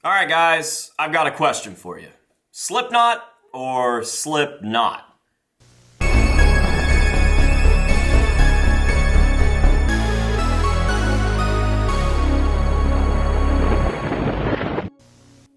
All right, guys, I've got a question for you. Slipknot or Slipknot?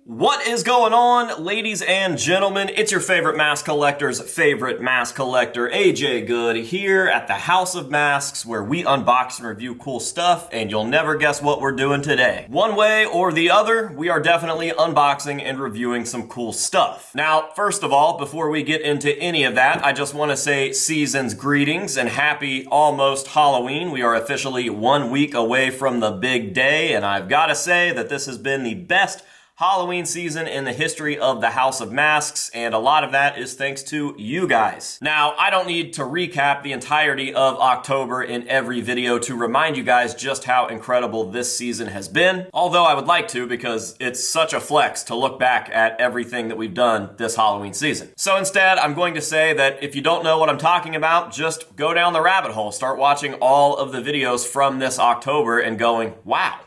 What is going on, ladies and gentlemen? It's your favorite mask collector's favorite mask collector, AJ Good, here at the House of Masks, where we unbox and review cool stuff, and you'll never guess what we're doing today. One way or the other, we are definitely unboxing and reviewing some cool stuff. Now, first of all, before we get into any of that, I just want to say season's greetings and happy almost Halloween. We are officially 1 week away from the big day, and I've got to say that this has been the best Halloween season in the history of the House of Masks, and a lot of that is thanks to you guys. Now, I don't need to recap the entirety of October in every video to remind you guys just how incredible this season has been, although I would like to because it's such a flex to look back at everything that we've done this Halloween season. So instead, I'm going to say that if you don't know what I'm talking about, just go down the rabbit hole, start watching all of the videos from this October and going, wow.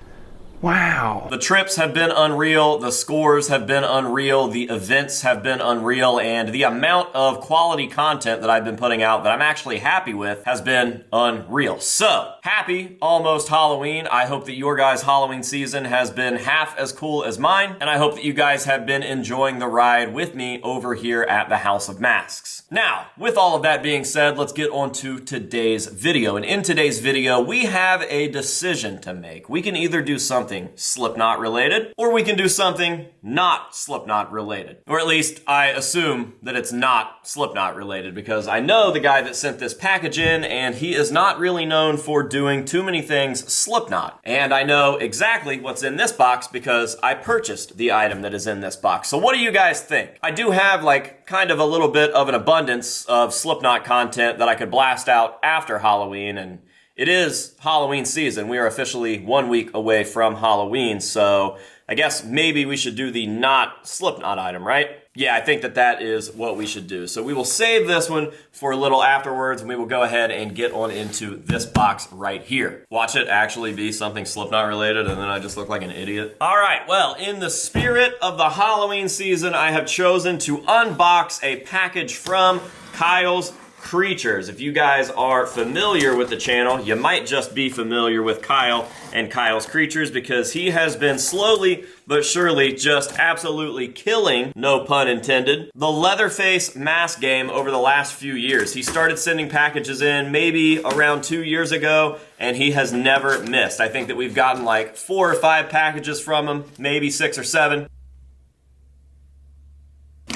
Wow. The trips have been unreal, the scores have been unreal, the events have been unreal, and the amount of quality content that I've been putting out that I'm actually happy with has been unreal. So, happy almost Halloween. I hope that your guys' Halloween season has been half as cool as mine, and I hope that you guys have been enjoying the ride with me over here at the House of Masks. Now, with all of that being said, let's get on to today's video. And in today's video, we have a decision to make. We can either do something Slipknot related, or we can do something not Slipknot related. Or at least I assume that it's not Slipknot related, because I know the guy that sent this package in, and he is not really known for doing too many things Slipknot. And I know exactly what's in this box because I purchased the item that is in this box. So what do you guys think? I do have kind of a little bit of an abundance of Slipknot content that I could blast out after Halloween, and it is Halloween season. We are officially 1 week away from Halloween, so I guess maybe we should do the not Slipknot item, right? Yeah, I think that is what we should do. So we will save this one for a little afterwards, and we will go ahead and get on into this box right here. Watch it actually be something Slipknot related, and then I just look like an idiot. All right, well, in the spirit of the Halloween season, I have chosen to unbox a package from Kyle's Creatures. If you guys are familiar with the channel, you might just be familiar with Kyle and Kyle's Creatures, because he has been slowly but surely just absolutely killing, no pun intended, the Leatherface mask game over the last few years. He started sending packages in maybe around 2 years ago, and he has never missed. I think that we've gotten like 4 or 5 packages from him, maybe 6 or 7.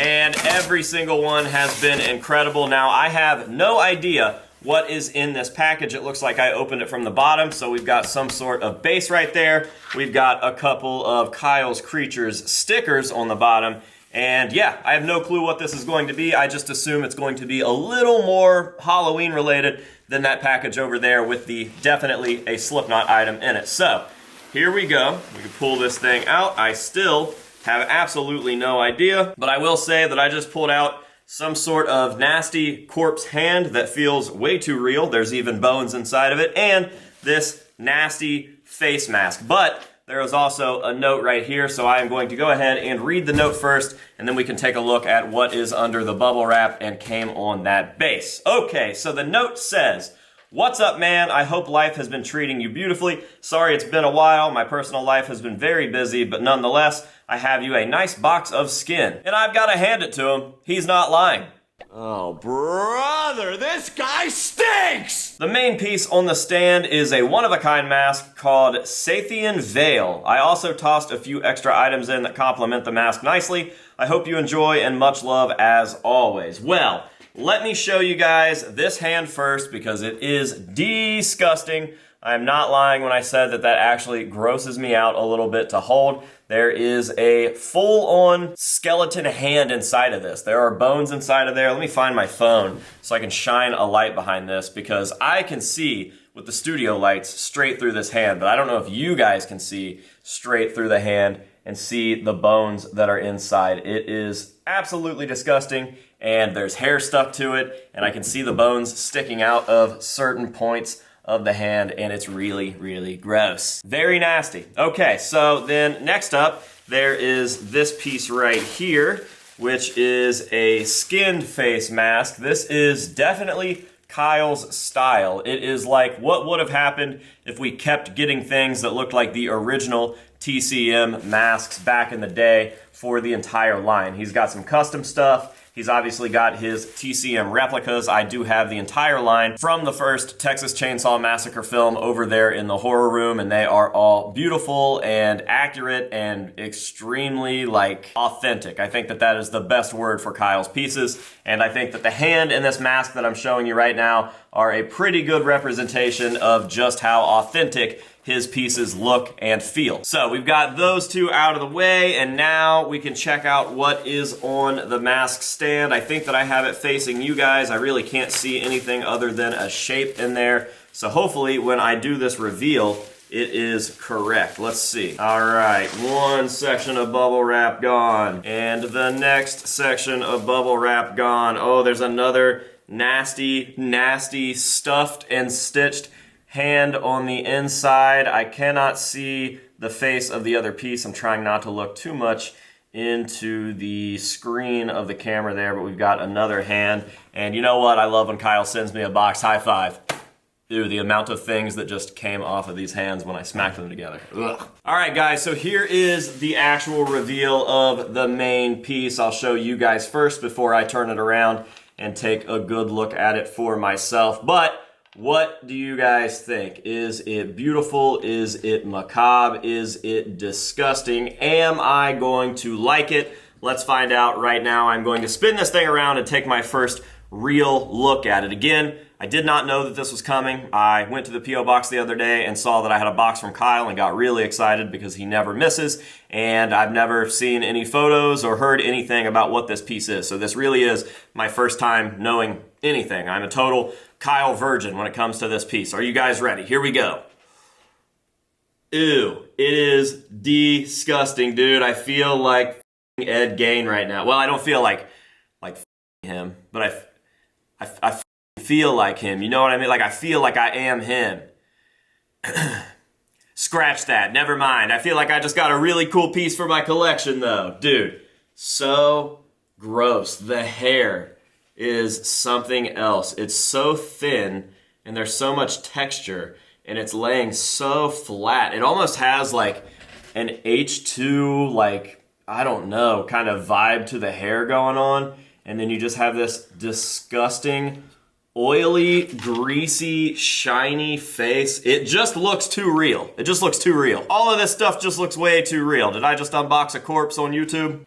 And every single one has been incredible. Now, I have no idea what is in this package. It looks like I opened it from the bottom, so we've got some sort of base right there. We've got a couple of Kyle's Creatures stickers on the bottom. And yeah, I have no clue what this is going to be. I just assume it's going to be a little more Halloween related than that package over there with the definitely a Slipknot item in it. So, here we go. We can pull this thing out. I still have absolutely no idea, but I will say that I just pulled out some sort of nasty corpse hand that feels way too real. There's even bones inside of it, and this nasty face mask. But there is also a note right here, so I am going to go ahead and read the note first, and then we can take a look at what is under the bubble wrap and came on that base. Okay, so the note says, "What's up, man? I hope life has been treating you beautifully. Sorry it's been a while. My personal life has been very busy, but nonetheless, I have you a nice box of skin." And I've got to hand it to him. He's not lying. Oh, brother, this guy stinks! The main piece on the stand is a one-of-a-kind mask called Sathian Veil. I also tossed a few extra items in that complement the mask nicely. I hope you enjoy, and much love as always. Well, let me show you guys this hand first because it is disgusting. I am not lying when I said that actually grosses me out a little bit to hold. There is a full-on skeleton hand inside of this. There are bones inside of there. Let me find my phone so I can shine a light behind this, because I can see with the studio lights straight through this hand, but I don't know if you guys can see straight through the hand and see the bones that are inside. It is absolutely disgusting, and there's hair stuck to it, and I can see the bones sticking out of certain points of the hand, and it's really, really gross. Very nasty. Okay, so then next up, there is this piece right here, which is a skinned face mask. This is definitely Kyle's style. It is like what would have happened if we kept getting things that looked like the original TCM masks back in the day for the entire line. He's got some custom stuff. He's obviously got his TCM replicas. I do have the entire line from the first Texas Chainsaw Massacre film over there in the horror room, and they are all beautiful and accurate and extremely, like, authentic. I think that that is the best word for Kyle's pieces, and I think that the hand in this mask that I'm showing you right now are a pretty good representation of just how authentic his pieces look and feel. So we've got those two out of the way, and now we can check out what is on the mask stand. I think that I have it facing you guys. I really can't see anything other than a shape in there. So hopefully when I do this reveal, it is correct. Let's see. All right, one section of bubble wrap gone, and the next section of bubble wrap gone. Oh, there's another nasty, nasty stuffed and stitched hand on the inside. I cannot see the face of the other piece. I'm trying not to look too much into the screen of the camera there, but we've got another hand. And you know what? I love when Kyle sends me a box high five. Dude, the amount of things that just came off of these hands when I smacked them together. Ugh. All right, guys, so here is the actual reveal of the main piece. I'll show you guys first before I turn it around and take a good look at it for myself. But what do you guys think? Is it beautiful? Is it macabre? Is it disgusting? Am I going to like it? Let's find out right now. I'm going to spin this thing around and take my first real look at it. Again, I did not know that this was coming. I went to the P.O. box the other day and saw that I had a box from Kyle and got really excited because he never misses, and I've never seen any photos or heard anything about what this piece is. So this really is my first time knowing anything. I'm a total Kyle virgin when it comes to this piece. Are you guys ready? Here we go. Ew, it is disgusting, dude. I feel like Ed Gein right now. Well, I don't feel like him, but I feel like him. You know what I mean? Like, I feel like I am him. Scratch that. Never mind. I feel like I just got a really cool piece for my collection, though. Dude, so gross. The hair is something else. It's so thin, and there's so much texture, and it's laying so flat. It almost has, like, an H2, like, I don't know, kind of vibe to the hair going on. And then you just have this disgusting, oily, greasy, shiny face. It just looks too real. It just looks too real. All of this stuff just looks way too real. Did I just unbox a corpse on YouTube?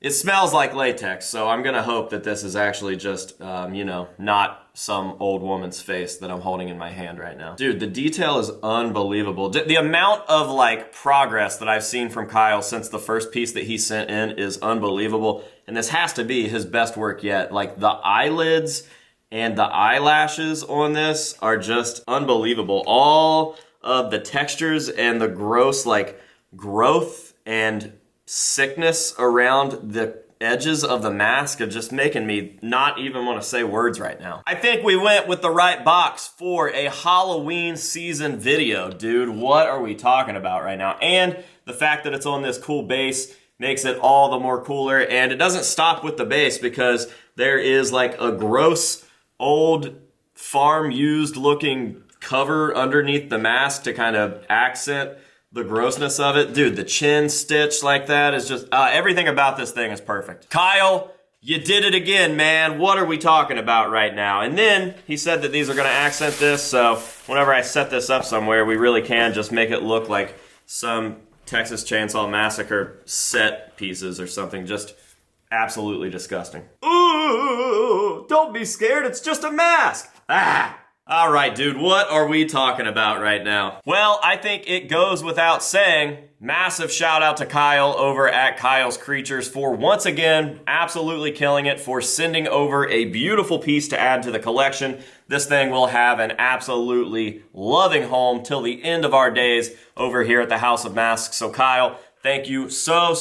It smells like latex, so I'm gonna hope that this is actually just, not some old woman's face that I'm holding in my hand right now. Dude, the detail is unbelievable. The amount of, like, progress that I've seen from Kyle since the first piece that he sent in is unbelievable, and this has to be his best work yet. Like, the eyelids and the eyelashes on this are just unbelievable. All of the textures and the gross, like, growth and sickness around the edges of the mask are just making me not even want to say words right now. I think we went with the right box for a Halloween season video, dude. What are we talking about right now? And the fact that it's on this cool base makes it all the more cooler, and it doesn't stop with the base because there is like a gross old farm used looking cover underneath the mask to kind of accent the grossness of it. Dude, the chin stitch like that is just, everything about this thing is perfect. Kyle, you did it again, man. What are we talking about right now? And then he said that these are gonna accent this, so whenever I set this up somewhere, we really can just make it look like some Texas Chainsaw Massacre set pieces or something. Just absolutely disgusting. Ooh, don't be scared, it's just a mask. Ah! All right, dude, what are we talking about right now? Well, I think it goes without saying, massive shout out to Kyle over at Kyle's Creatures for once again absolutely killing it, for sending over a beautiful piece to add to the collection. This thing will have an absolutely loving home till the end of our days over here at the House of Masks. So Kyle, Thank you so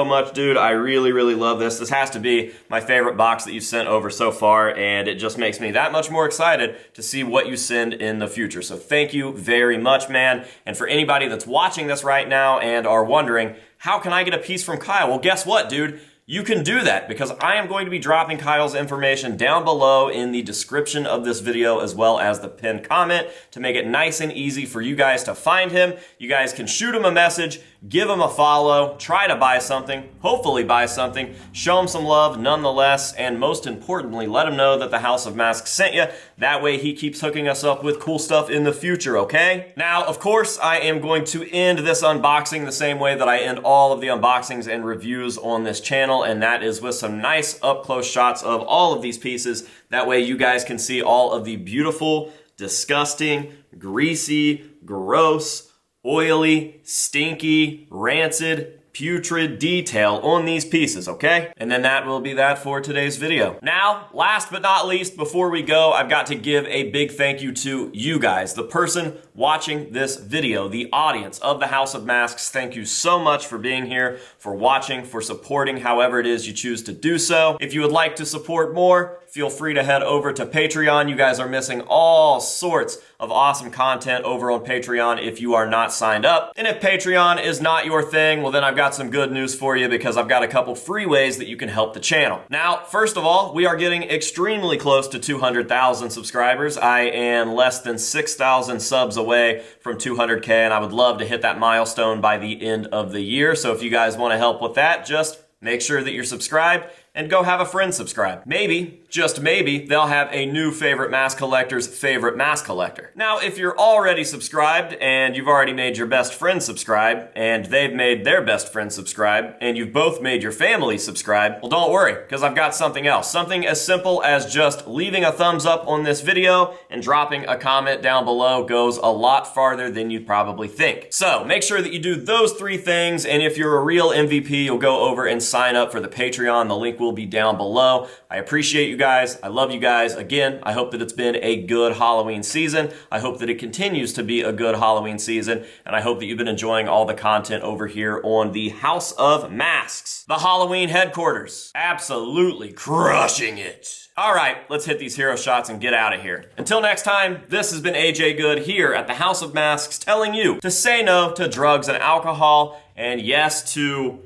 much, dude. I really love this. This has to be my favorite box that you've sent over so far, and it just makes me that much more excited to see what you send in the future. So thank you very much, man. And for anybody that's watching this right now and are wondering, how can I get a piece from Kyle? Well, guess what, dude? You can do that because I am going to be dropping Kyle's information down below in the description of this video as well as the pinned comment to make it nice and easy for you guys to find him. You guys can shoot him a message, give him a follow, try to buy something, hopefully buy something, show him some love nonetheless, and most importantly, let him know that the House of Masks sent you. That way he keeps hooking us up with cool stuff in the future, okay? Now, of course, I am going to end this unboxing the same way that I end all of the unboxings and reviews on this channel, and that is with some nice up-close shots of all of these pieces. That way you guys can see all of the beautiful, disgusting, greasy, gross, oily, stinky, rancid, putrid detail on these pieces, okay? And then that will be that for today's video. Now, last but not least, before we go, I've got to give a big thank you to you guys, the person watching this video, the audience of the House of Masks. Thank you so much for being here, for watching, for supporting however it is you choose to do so. If you would like to support more, feel free to head over to Patreon. You guys are missing all sorts of awesome content over on Patreon if you are not signed up. And if Patreon is not your thing, well then I've got some good news for you because I've got a couple free ways that you can help the channel. Now, first of all, we are getting extremely close to 200,000 subscribers. I am less than 6,000 subs away from 200K, and I would love to hit that milestone by the end of the year. So if you guys want to help with that, just make sure that you're subscribed and go have a friend subscribe. Maybe, just maybe, they'll have a new favorite mask collector's favorite mask collector. Now, if you're already subscribed and you've already made your best friend subscribe and they've made their best friend subscribe and you've both made your family subscribe, well, don't worry, because I've got something else. Something as simple as just leaving a thumbs up on this video and dropping a comment down below goes a lot farther than you'd probably think. So make sure that you do those three things, and if you're a real MVP, you'll go over and sign up for the Patreon. The link will be down below. I appreciate you guys. I love you guys. Again, I hope that it's been a good Halloween season. I hope that it continues to be a good Halloween season, and I hope that you've been enjoying all the content over here on the House of Masks, the Halloween headquarters. Absolutely crushing it. All right, let's hit these hero shots and get out of here. Until next time, this has been AJ Good here at the House of Masks telling you to say no to drugs and alcohol, and yes to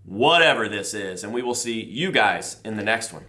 whatever this is, and we will see you guys in the next one.